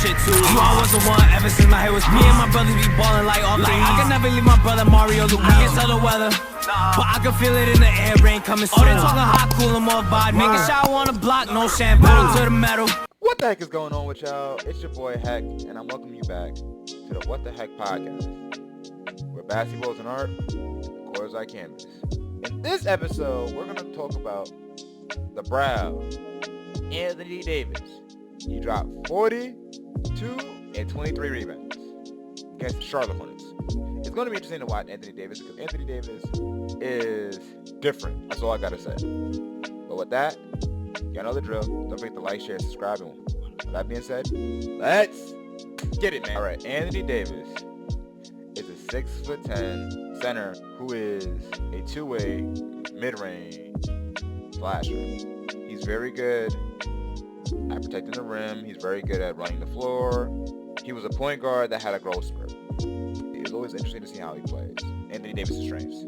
shit too. You all was the one ever since my hair was me and my brothers be ballin' like all three. I can never leave my brother Mario Luke. I can tell the weather, but I can feel it in the air, rain coming soon. Oh, they talking hot, cool, and more vibe. Making shower on the block, no shampoo to the metal. What the heck is going on with y'all? It's your boy Heck, and I'm welcoming you back to the What.Da.Hecpodcast, where basketball is an art, and the court is our canvas. In this episode, we're going to talk about the Brown, Anthony Davis. He dropped 42 and 23 rebounds against the Charlotte Hornets. It's going to be interesting to watch Anthony Davis because Anthony Davis is different. That's all I got to say. But with that, y'all know the drill. Don't forget to like, share, subscribe. And with that being said, let's get it, man. All right, Anthony Davis is a 6'10" center who is a two-way mid-range slasher. He's very good at protecting the rim. He's very good at running the floor. He was a point guard that had a growth spurt. It's always interesting to see how he plays. Anthony Davis' strengths.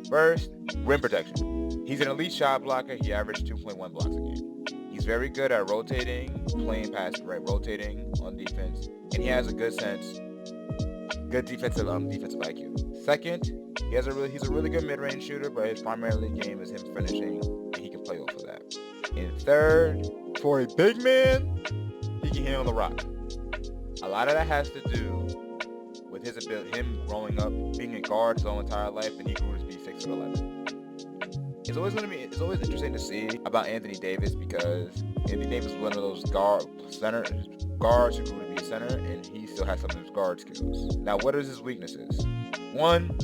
First, rim protection. He's an elite shot blocker. He averaged 2.1 blocks a game. He's very good at rotating, playing past, rotating on defense, and he has a good sense, good defensive IQ. Second, he's a really good mid-range shooter, but his primary game is him finishing, and he can play off of that. And third, for a big man, he can hit on the rock. A lot of that has to do with his ability, him growing up, being a guard his whole entire life, and he grew to be 6'11". It's always interesting to see about Anthony Davis because Anthony Davis is one of those guards who grew to be a center, and he still has some of his guard skills. Now, what is his weaknesses? One,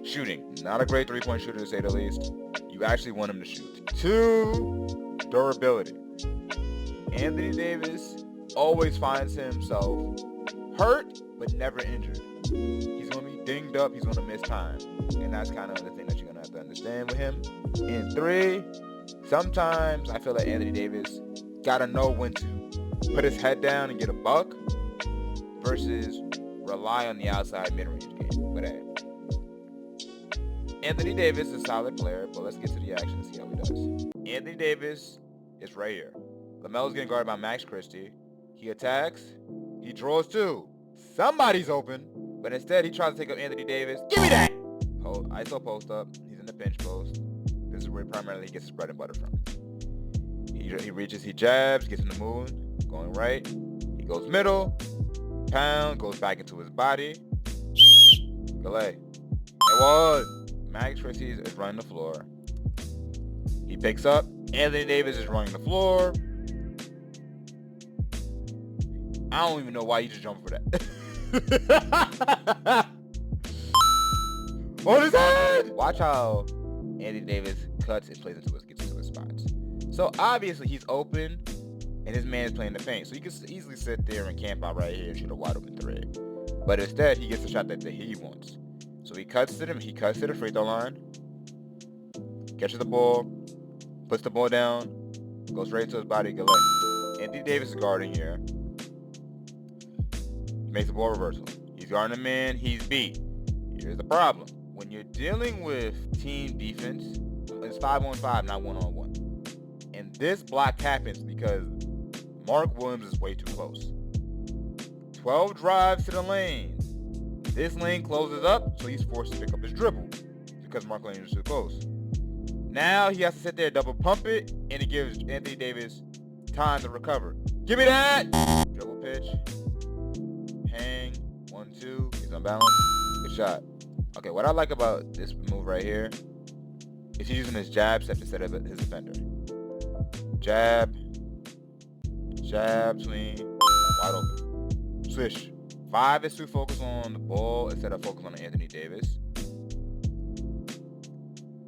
shooting. Not a great three-point shooter to say the least. You actually want him to shoot. Two, durability. Anthony Davis always finds himself hurt but never injured. He's going to be dinged up. He's going to miss time. And that's kind of the thing that you're going to have to understand with him. And three, sometimes I feel like Anthony Davis got to know when to put his head down and get a buck versus rely on the outside mid-range game. But hey, Anthony Davis is a solid player, but let's get to the action and see how he does. Anthony Davis is right here. LaMelo's getting guarded by Max Christie. He attacks. He draws too. Somebody's open. But instead, he tries to take up Anthony Davis. Give me that! ISO post up. He's in the pinch post. This is where primarily he gets his bread and butter from. He reaches, he jabs, gets in the mood. Going right. He goes middle. Pound. Goes back into his body. Delay. It was. Max Christie is running the floor. He picks up. Anthony Davis is running the floor. I don't even know why you just jumped for that. On his head! Watch how Anthony Davis cuts and gets into his spots. So obviously he's open and his man is playing the paint. So you can easily sit there and camp out right here and shoot a wide open three. But instead he gets the shot that he wants. So he cuts to the free throw line, catches the ball, puts the ball down, goes straight to his body, good luck. Anthony Davis is guarding here. He makes the ball reversal. He's guarding a man, he's beat. Here's the problem. When you're dealing with team defense, it's 5-on-5, not 1-on-1. And this block happens because Mark Williams is way too close. 12 drives to the lane. This lane closes up, so he's forced to pick up his dribble because Mark Williams is too close. Now he has to sit there, double pump it, and it gives Anthony Davis time to recover. Give me that! Dribble pitch. Hang. 1-2. He's unbalanced. Good shot. Okay, what I like about this move right here is he's using his jab step instead of his defender. Jab. Jab, swing. Wide open. Swish. 5 is to focus on the ball instead of focus on Anthony Davis.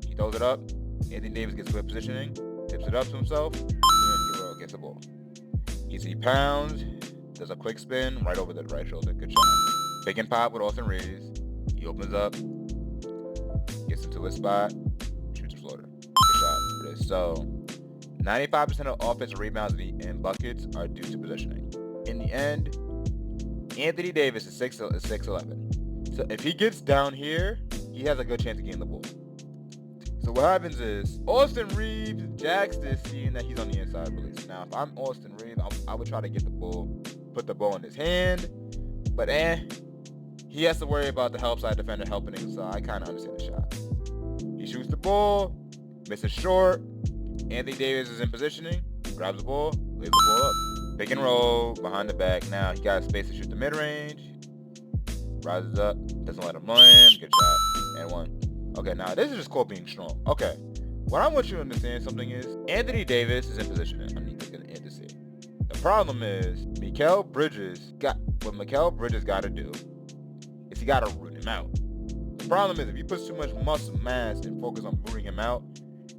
He throws it up. Anthony Davis gets good positioning, tips it up to himself, and then gets the ball. He pounds, does a quick spin right over the right shoulder. Good shot. Pick and pop with Austin Reeves. He opens up, gets into his spot, shoots a floater. Good shot for this. So 95% of offensive rebounds and buckets are due to positioning. In the end, Anthony Davis is 6'11". So if he gets down here, he has a good chance of getting the ball. So what happens is Austin Reeves jacks this, seeing that he's on the inside release. Now, if I'm Austin Reeves, I would try to get the ball put the ball in his hand. But he has to worry about the help side defender helping him, so I kind of understand the shot. He shoots the ball, misses short. Anthony Davis is in positioning, grabs the ball, lays the ball up. Pick and roll, behind the back. Now he got space to shoot the mid-range. Rises up, doesn't let him run. Good shot, and one. Okay, now this is just Cole being strong. Okay, what I want you to understand something is, Anthony Davis is in position. I need to end this here. The problem is, what Mikal Bridges got to do is he got to root him out. The problem is, if you put too much muscle mass and focus on rooting him out,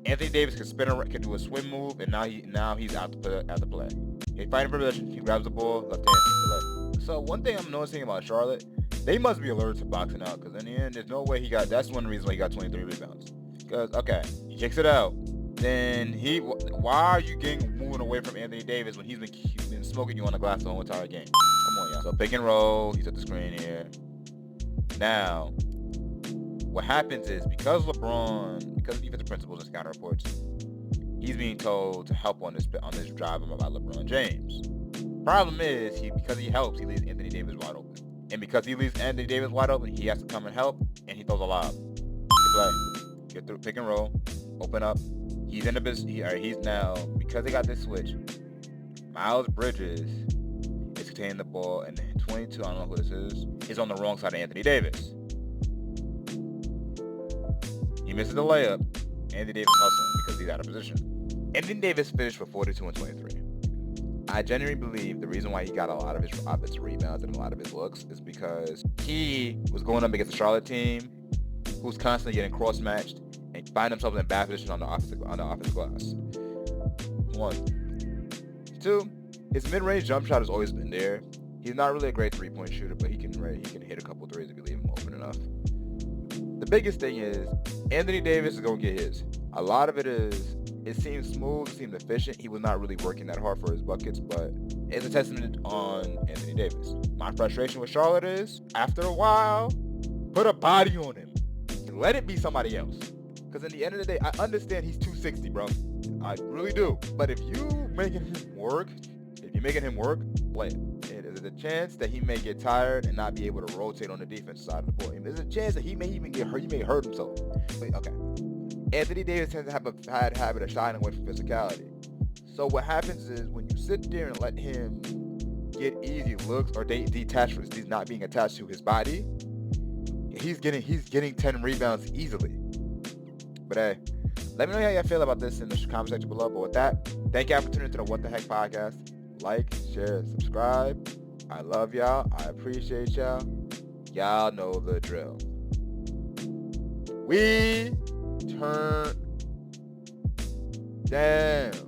Anthony Davis can do a swim move, and now he's out the play. He's fighting for possession. He grabs the ball, left hand, delay. So one thing I'm noticing about Charlotte, they must be allergic to boxing out, because in the end, there's no way that's one reason why he got 23 rebounds. Because, okay, he kicks it out. Then why are you moving away from Anthony Davis when he's been smoking you on the glass the whole entire game? Come on, y'all. So pick and roll, he's at the screen here. Now, what happens is, because of defensive principles and scouting reports, he's being told to help on this drive by LeBron James. Problem is, because he helps, he leaves Anthony Davis wide open. And because he leaves Anthony Davis wide open, he has to come and help, and he throws a lob. Good play. Get through, pick and roll, open up. He's in the business. He's now, because they got this switch, Miles Bridges is containing the ball, and 22, I don't know who this is on the wrong side of Anthony Davis. He misses the layup. Anthony Davis hustling because he's out of position. Anthony Davis finished for 42 and 23. I genuinely believe the reason why he got a lot of his offensive rebounds and a lot of his looks is because he was going up against the Charlotte team, who's constantly getting cross-matched and find themselves in bad position on the offensive glass. 1. 2, his mid-range jump shot has always been there. He's not really a great three-point shooter, but he can hit a couple threes if you leave him open enough. The biggest thing is, Anthony Davis is going to get his. A lot of it seems smooth, it seems efficient. He was not really working that hard for his buckets, but it's a testament on Anthony Davis. My frustration with Charlotte is, after a while, put a body on him. Let it be somebody else. Because in the end of the day, I understand he's 260, bro. I really do. But if you're making him work, play it. There's a chance that he may get tired and not be able to rotate on the defense side of the ball. There's a chance that he may even get hurt. He may hurt himself. But, okay. Anthony Davis tends to have a bad habit of shying away from physicality. So what happens is, when you sit there and let him get easy looks or detach from he's not being attached to his body, he's getting 10 rebounds easily. But hey, let me know how y'all feel about this in the comment section below. But with that, thank y'all for tuning into the What the Heck podcast. Like, share, subscribe. I love y'all. I appreciate y'all. Y'all know the drill. We turn down.